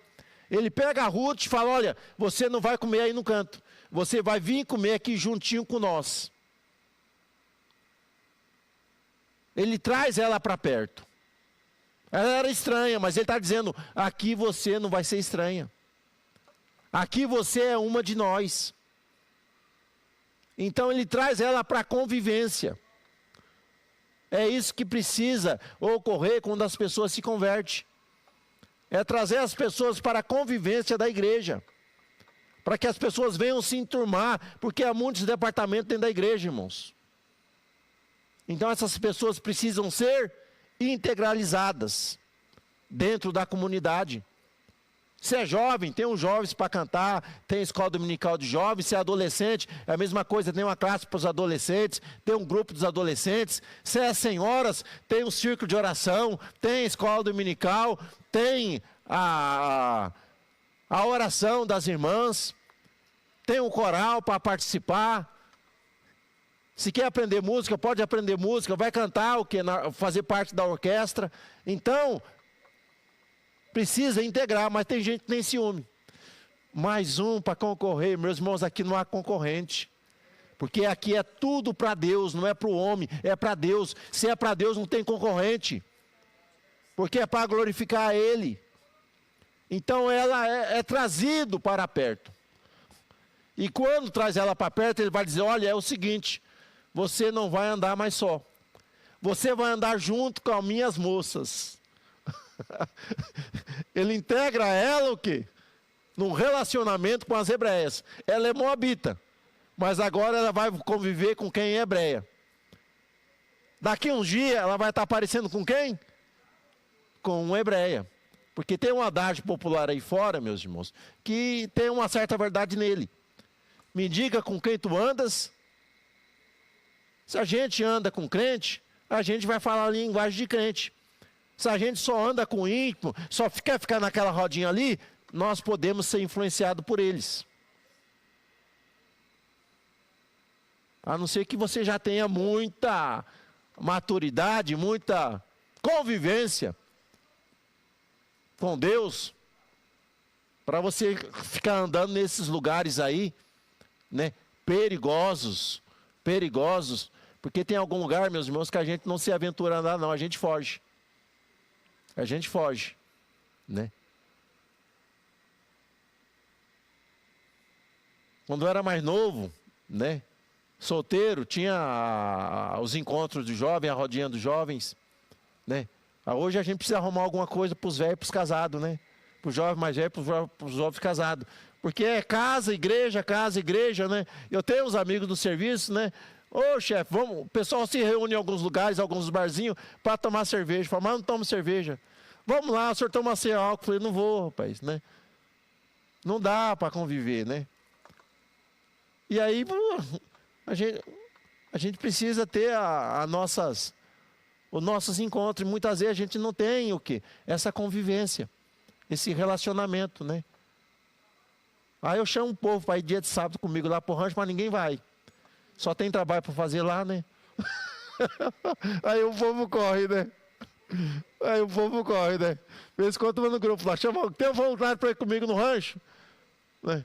Ele pega a Ruth e fala, olha, você não vai comer aí no canto. Você vai vir comer aqui juntinho com nós. Ele traz ela para perto. Ela era estranha, mas ele está dizendo, aqui você não vai ser estranha. Aqui você é uma de nós. Então ele traz ela para a convivência. É isso que precisa ocorrer quando as pessoas se convertem. É trazer as pessoas para a convivência da igreja. Para que as pessoas venham se enturmar, porque há muitos departamentos dentro da igreja, irmãos. Então essas pessoas precisam ser integralizadas dentro da comunidade. Se é jovem, tem uns jovens para cantar, tem escola dominical de jovens. Se é adolescente, é a mesma coisa, tem uma classe para os adolescentes, tem um grupo dos adolescentes. Se é senhoras, tem um círculo de oração, tem escola dominical, tem a oração das irmãs, tem um coral para participar. Se quer aprender música, pode aprender música, vai cantar o quê? Fazer parte da orquestra. Então, precisa integrar, mas tem gente que tem ciúme. Mais um para concorrer, meus irmãos, aqui não há concorrente. Porque aqui é tudo para Deus, não é para o homem, é para Deus. Se é para Deus, não tem concorrente. Porque é para glorificar a Ele. Então ela é trazido para perto. E quando traz ela para perto, ele vai dizer, olha, é o seguinte, você não vai andar mais só. Você vai andar junto com as minhas moças. Ele integra ela o quê? Num relacionamento com as hebreias. Ela é moabita, mas agora ela vai conviver com quem é hebreia. Daqui uns dias ela vai estar aparecendo com quem? Com uma hebreia. Porque tem um adágio popular aí fora, meus irmãos, que tem uma certa verdade nele. Me diga com quem tu andas. Se a gente anda com crente, a gente vai falar a linguagem de crente. Se a gente só anda com íntimo, só quer ficar naquela rodinha ali, nós podemos ser influenciados por eles. A não ser que você já tenha muita maturidade, muita convivência com Deus, para você ficar andando nesses lugares aí, né, perigosos, porque tem algum lugar, meus irmãos, que a gente não se aventura a andar, não, a gente foge. A gente foge, né? Quando eu era mais novo, né, solteiro, tinha os encontros dos jovens, a rodinha dos jovens, né? Hoje a gente precisa arrumar alguma coisa para os velhos e para os casados, né? Para os jovens mais velhos, para os jovens casados. Porque é casa, igreja, né? Eu tenho uns amigos do serviço, né? Ô chefe, vamos, o pessoal se reúne em alguns lugares, alguns barzinhos, para tomar cerveja. Fala, mas não tomo cerveja. Vamos lá, o senhor toma sem álcool. Eu falei, não vou, rapaz, né? Não dá para conviver, né? E aí, a gente precisa ter os nossos encontros. Muitas vezes a gente não tem o quê? Essa convivência, esse relacionamento, né? Aí eu chamo o povo para ir dia de sábado comigo lá pro rancho, mas ninguém vai. Só tem trabalho para fazer lá, né? Aí o povo corre, né? De vez em quando eu vou no grupo lá, chama, tem vontade para ir comigo no rancho? Né?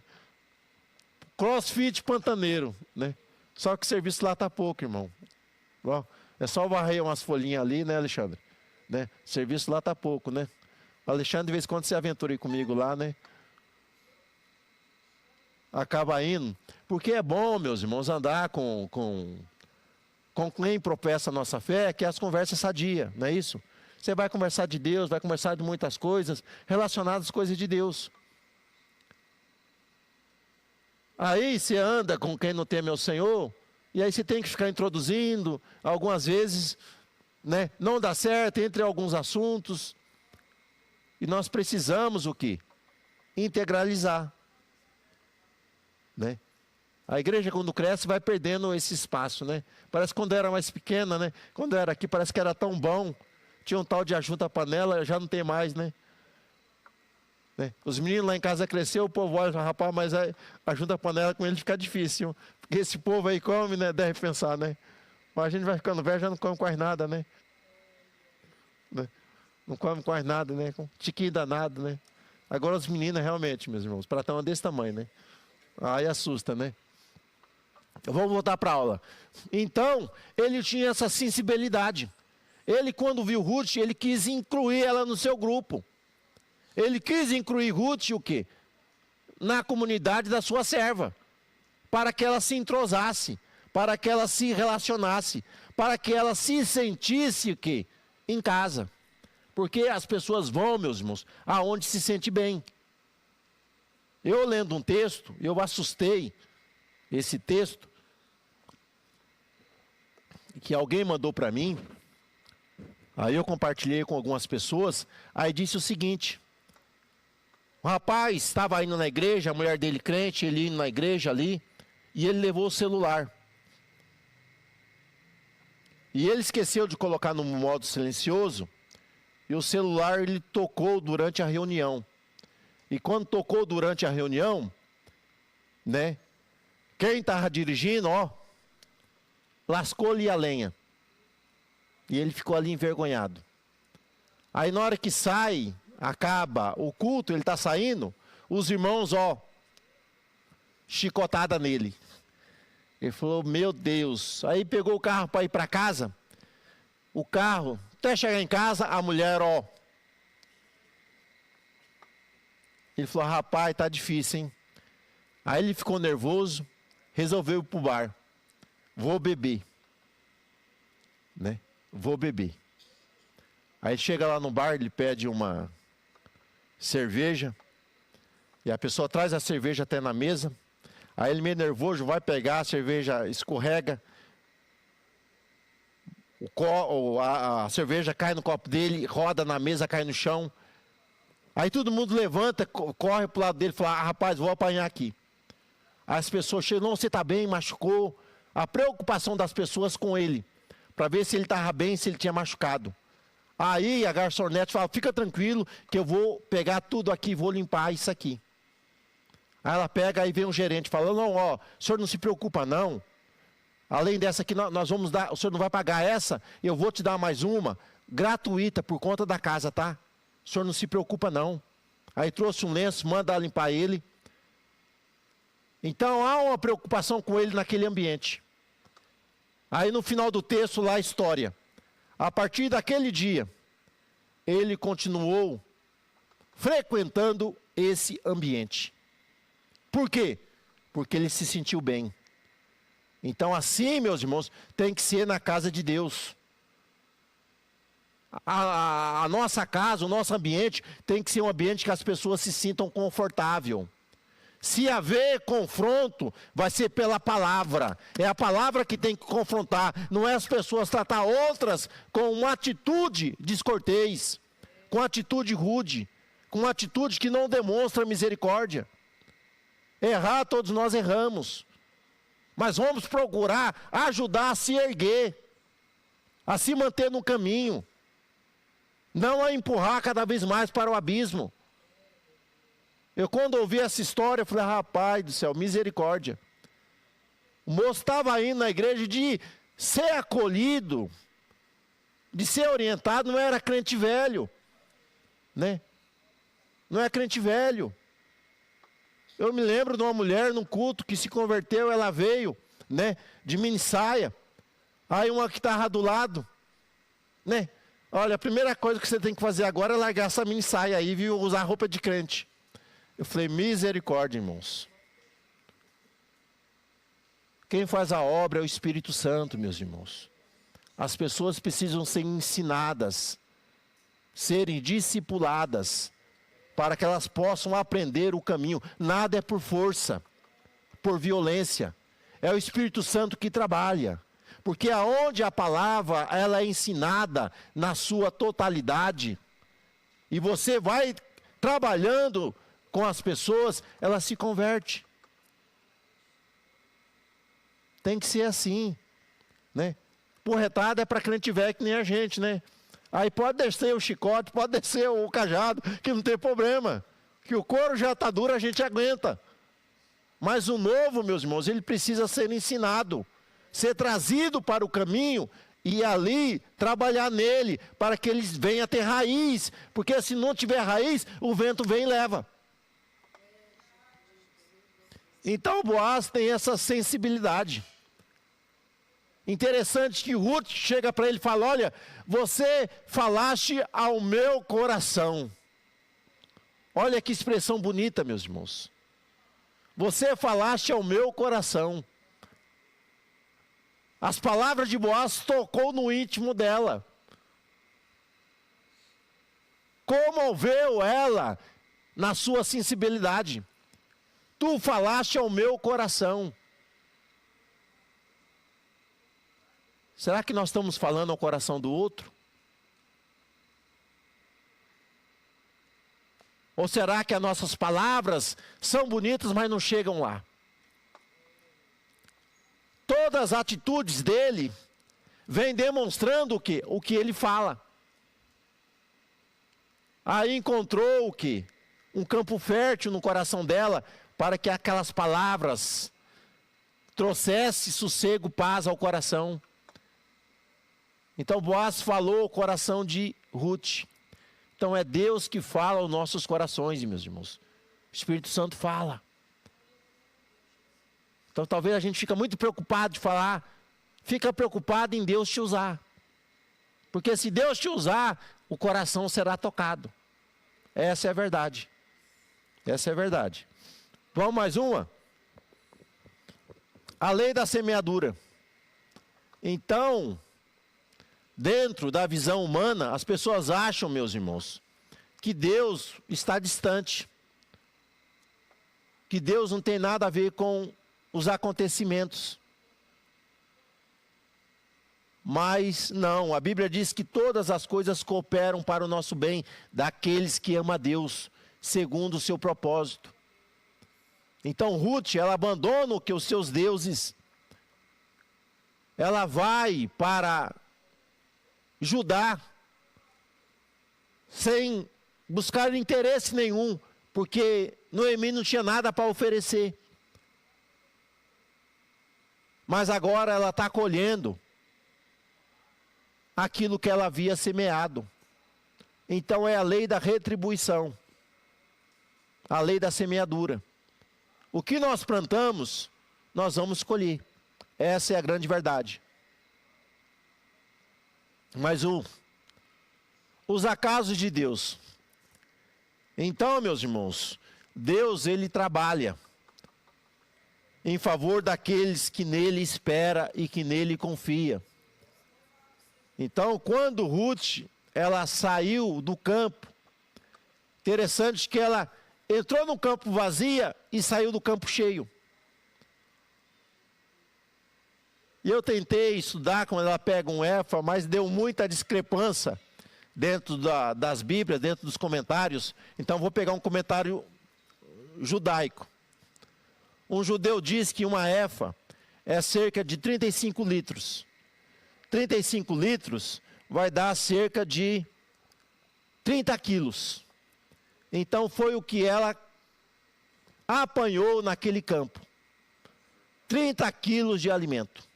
Crossfit Pantaneiro, né? Só que o serviço lá tá pouco, irmão. Ó, é só varrer umas folhinhas ali, né, Alexandre? Né? O serviço lá tá pouco, né? O Alexandre, de vez em quando, se aventura aí comigo lá, né? Acaba indo. Porque é bom, meus irmãos, andar com com quem professa a nossa fé, que é as conversas sadias, não é isso? Você vai conversar de Deus, vai conversar de muitas coisas relacionadas às coisas de Deus. Aí você anda com quem não teme ao Senhor, e aí você tem que ficar introduzindo, algumas vezes, né, não dá certo entre alguns assuntos. E nós precisamos o quê? Integralizar. Né? A igreja, quando cresce, vai perdendo esse espaço, né? Parece que quando era mais pequena, né? Quando era aqui, parece que era tão bom. Tinha um tal de ajunta panela, já não tem mais, né? Os meninos lá em casa cresceu, o povo olha, rapaz, mas ajunta panela com ele fica difícil. Porque esse povo aí come, né? Deve pensar, né? Mas a gente vai ficando velho, já não come quase nada, né? Não come quase nada, né? Com tiquinho danado, né? Agora os meninos, realmente, meus irmãos, pratão desse tamanho, né? Aí assusta, né? Vamos voltar para a aula. Então, ele tinha essa sensibilidade. Ele, quando viu Ruth, ele quis incluir ela no seu grupo. Ele quis incluir Ruth, o quê? Na comunidade da sua serva. Para que ela se entrosasse. Para que ela se relacionasse. Para que ela se sentisse, o quê? Em casa. Porque as pessoas vão, meus irmãos, aonde se sente bem. Eu lendo um texto, eu assustei esse texto, que alguém mandou para mim, aí eu compartilhei com algumas pessoas, aí disse o seguinte: o rapaz estava indo na igreja, a mulher dele crente, ele indo na igreja ali, e ele levou o celular. E ele esqueceu de colocar no modo silencioso, e o celular ele tocou durante a reunião. E quando tocou durante a reunião, né? Quem estava dirigindo, ó, lascou-lhe a lenha. E ele ficou ali envergonhado. Aí na hora que sai, acaba o culto, ele está saindo, os irmãos, ó, chicotada nele. Ele falou, meu Deus. Aí pegou o carro para ir para casa. O carro, até chegar em casa, a mulher, ó. Ele falou, rapaz, tá difícil, hein? Aí ele ficou nervoso, resolveu ir pro bar. Vou beber. Né? Vou beber. Aí chega lá no bar, ele pede uma cerveja. E a pessoa traz a cerveja até na mesa. Aí ele meio nervoso, vai pegar, a cerveja escorrega. A cerveja cai no copo dele, roda na mesa, cai no chão. Aí todo mundo levanta, corre para o lado dele e fala, rapaz, vou apanhar aqui. Aí as pessoas chegam, não, você está bem, machucou. A preocupação das pessoas com ele, para ver se ele estava bem, se ele tinha machucado. Aí a garçonete fala, fica tranquilo, que eu vou pegar tudo aqui, vou limpar isso aqui. Aí ela pega, aí vem um gerente, fala, não, ó, o senhor não se preocupa não. Além dessa aqui, nós vamos dar, o senhor não vai pagar essa, eu vou te dar mais uma, gratuita, por conta da casa, tá? O senhor não se preocupa não. Aí trouxe um lenço, manda limpar ele. Então há uma preocupação com ele naquele ambiente. Aí no final do texto lá a história. A partir daquele dia, ele continuou frequentando esse ambiente. Por quê? Porque ele se sentiu bem. Então assim, meus irmãos, tem que ser na casa de Deus. A nossa casa, o nosso ambiente, tem que ser um ambiente que as pessoas se sintam confortáveis. Se haver confronto, vai ser pela palavra. É a palavra que tem que confrontar. Não é as pessoas tratar outras com uma atitude descortês, com atitude rude, com atitude que não demonstra misericórdia. Errar, todos nós erramos. Mas vamos procurar ajudar a se erguer, a se manter no caminho. Não a empurrar cada vez mais para o abismo. Eu quando ouvi essa história, eu falei, rapaz do céu, misericórdia. O moço estava indo na igreja de ser acolhido, de ser orientado, não era crente velho. Né? Não é crente velho. Eu me lembro de uma mulher num culto que se converteu, ela veio, né, de mini saia. Aí uma que estava do lado, né? Olha, a primeira coisa que você tem que fazer agora é largar essa mini saia aí, viu? Usar roupa de crente. Eu falei, misericórdia, irmãos. Quem faz a obra é o Espírito Santo, meus irmãos. As pessoas precisam ser ensinadas, serem discipuladas, para que elas possam aprender o caminho. Nada é por força, por violência. É o Espírito Santo que trabalha. Porque aonde a palavra ela é ensinada na sua totalidade, e você vai trabalhando com as pessoas, ela se converte. Tem que ser assim, né? Porretada é para crente velho que nem a gente, né? Aí pode descer o chicote, pode descer o cajado, que não tem problema. Que o couro já está duro, a gente aguenta. Mas o novo, meus irmãos, ele precisa ser ensinado, ser trazido para o caminho e ali trabalhar nele, para que ele venha ter raiz. Porque se não tiver raiz, o vento vem e leva. Então o Boaz tem essa sensibilidade. Interessante que Ruth chega para ele e fala: olha, você falaste ao meu coração. Olha que expressão bonita, meus irmãos. Você falaste ao meu coração. As palavras de Boaz tocou no íntimo dela. Comoveu ela na sua sensibilidade. Tu falaste ao meu coração. Será que nós estamos falando ao coração do outro? Ou será que as nossas palavras são bonitas, mas não chegam lá? Todas as atitudes dele vêm demonstrando o que ele fala. Aí encontrou o quê? Um campo fértil no coração dela, para que aquelas palavras trouxessem sossego, paz ao coração. Então Boaz falou o coração de Ruth. Então é Deus que fala aos nossos corações, meus irmãos. O Espírito Santo fala. Então talvez a gente fica muito preocupado de falar, fica preocupado em Deus te usar. Porque se Deus te usar, o coração será tocado. Essa é a verdade. Essa é a verdade. Vamos mais uma? A lei da semeadura. Então, dentro da visão humana, as pessoas acham, meus irmãos, que Deus está distante. Que Deus não tem nada a ver com os acontecimentos. Mas não, a Bíblia diz que todas as coisas cooperam para o nosso bem, daqueles que amam a Deus, segundo o seu propósito. Então Ruth, ela abandona o que os seus deuses, ela vai para Judá, sem buscar interesse nenhum, porque Noemi não tinha nada para oferecer. Mas agora ela está colhendo aquilo que ela havia semeado. Então é a lei da retribuição, a lei da semeadura. O que nós plantamos, nós vamos colher. Essa é a grande verdade. Mas os acasos de Deus. Então, meus irmãos, Deus ele trabalha em favor daqueles que nele espera e que nele confia. Então, quando Ruth, ela saiu do campo, interessante que ela entrou no campo vazia e saiu do campo cheio. E eu tentei estudar quando ela pega um éfa, mas deu muita discrepância dentro das Bíblias, dentro dos comentários. Então vou pegar um comentário judaico. Um judeu diz que uma éfa é cerca de 35 litros. 35 litros vai dar cerca de 30 quilos. Então foi o que ela apanhou naquele campo. 30 quilos de alimento.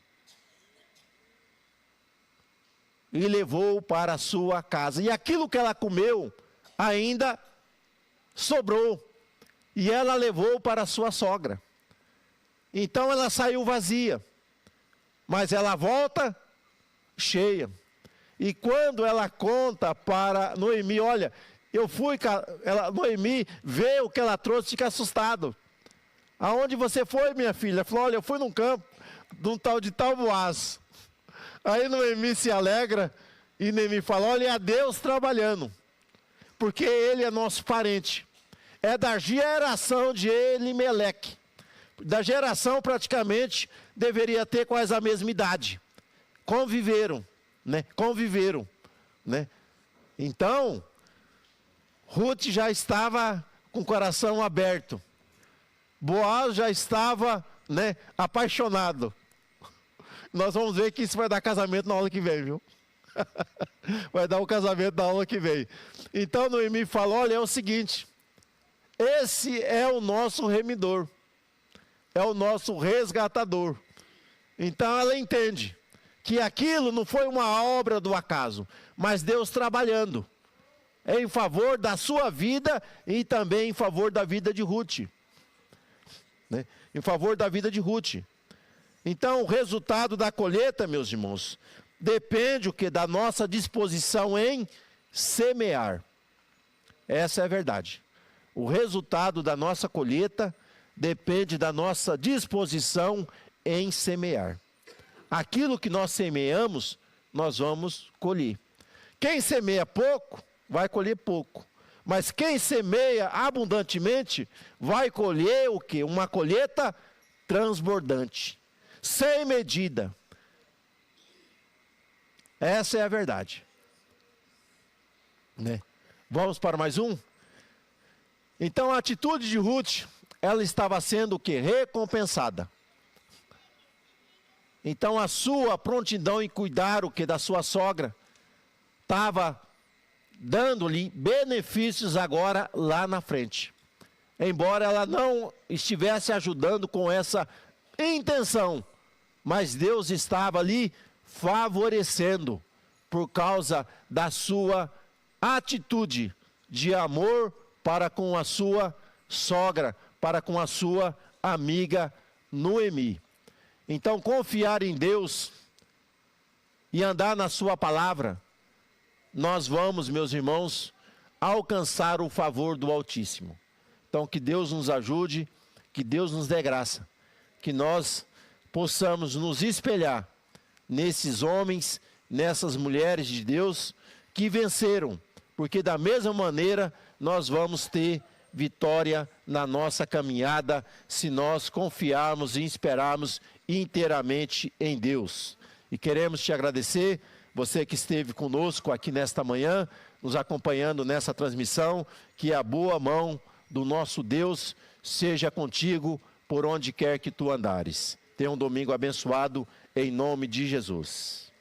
E levou para a sua casa. E aquilo que ela comeu ainda sobrou. E ela levou para a sua sogra. Então ela saiu vazia. Mas ela volta cheia. E quando ela conta para Noemi, olha, Noemi vê o que ela trouxe e fica assustado. Aonde você foi, minha filha? Ela falou, olha, eu fui num campo, de um tal de Boaz. Aí Noemi se alegra e Noemi fala, olha, é Deus trabalhando, porque ele é nosso parente. É da geração de Elimeleque. Da geração praticamente deveria ter quase a mesma idade. Conviveram, né? Então, Ruth já estava com o coração aberto. Boaz já estava, né, apaixonado. Nós vamos ver que isso vai dar casamento na aula que vem, viu? Vai dar um casamento na aula que vem. Então Noemi fala, olha, é o seguinte, esse é o nosso remidor, é o nosso resgatador. Então ela entende que aquilo não foi uma obra do acaso, mas Deus trabalhando em favor da sua vida e também em favor da vida de Ruth. Né? Em favor da vida de Ruth. Então o resultado da colheita, meus irmãos, depende o que? Da nossa disposição em semear. Essa é a verdade. O resultado da nossa colheita depende da nossa disposição em semear. Aquilo que nós semeamos, nós vamos colher. Quem semeia pouco, vai colher pouco. Mas quem semeia abundantemente, vai colher o quê? Uma colheita transbordante, sem medida. Essa é a verdade. Né? Vamos para mais um? Então a atitude de Ruth, ela estava sendo o quê? Recompensada. Então a sua prontidão em cuidar o quê? Da sua sogra, estava dando-lhe benefícios agora lá na frente. Embora ela não estivesse ajudando com essa intenção, mas Deus estava ali favorecendo por causa da sua atitude de amor para com a sua sogra, para com a sua amiga Noemi. Então, confiar em Deus e andar na sua palavra, nós vamos, meus irmãos, alcançar o favor do Altíssimo. Então, que Deus nos ajude, que Deus nos dê graça, que nós possamos nos espelhar nesses homens, nessas mulheres de Deus que venceram, porque da mesma maneira nós vamos ter vitória na nossa caminhada, se nós confiarmos e esperarmos inteiramente em Deus. E queremos te agradecer, você que esteve conosco aqui nesta manhã, nos acompanhando nessa transmissão, que a boa mão do nosso Deus seja contigo por onde quer que tu andares. Tenha um domingo abençoado, em nome de Jesus.